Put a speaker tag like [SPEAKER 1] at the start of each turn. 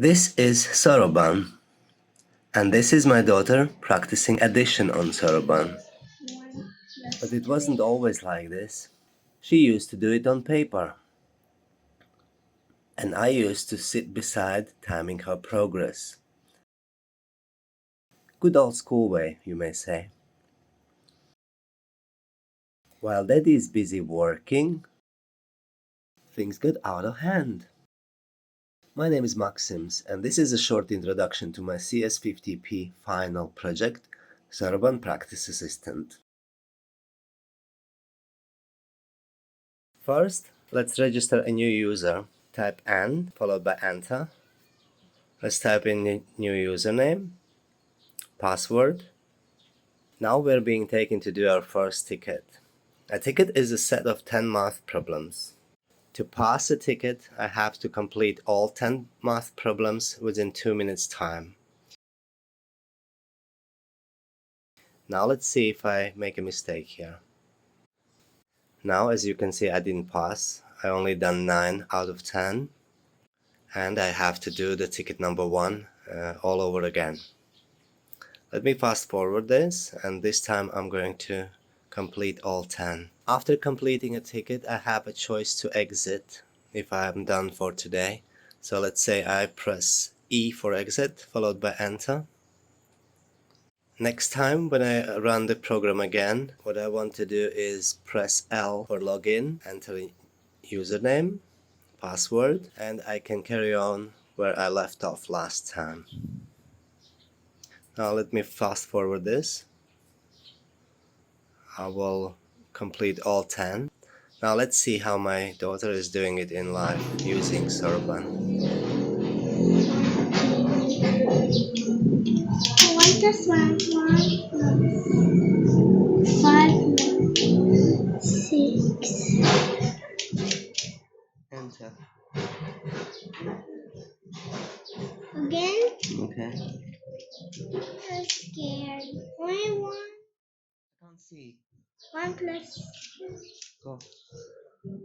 [SPEAKER 1] This is Soroban, and this is my daughter practicing addition on Soroban. But it wasn't always like this. She used to do it on paper, and I used to sit beside timing her progress. Good old school way, you may say. While Daddy is busy working, things got out of hand. My name is Maxims, and this is a short introduction to my CS50P final project, Soroban Practice Assistant. First, let's register a new user. Type N followed by Enter. Let's type in the new username, password. Now we're being taken to do our first ticket. A ticket is a set of 10 math problems. To pass a ticket, I have to complete all 10 math problems within 2 minutes time. Now let's see if I make a mistake here. Now, as you can see, I didn't pass. I only done 9 out of 10. And I have to do the ticket number 1 all over again. Let me fast forward this, and this time I'm going to complete all 10. After completing a ticket, I have a choice to exit if I'm done for today. So let's say I press E for exit, followed by Enter. Next time when I run the program again, what I want to do is press L for login, enter username, password, and I can carry on where I left off last time. Now let me fast forward this. I will complete all 10. Now let's see how my daughter is doing it in life using Soroban.
[SPEAKER 2] 1 plus 1, 5, 6.
[SPEAKER 1] Enter.
[SPEAKER 2] Again?
[SPEAKER 1] Okay.
[SPEAKER 2] I'm scared. Only 1.
[SPEAKER 1] I can't see.
[SPEAKER 2] 1 plus
[SPEAKER 1] Go.
[SPEAKER 2] 11.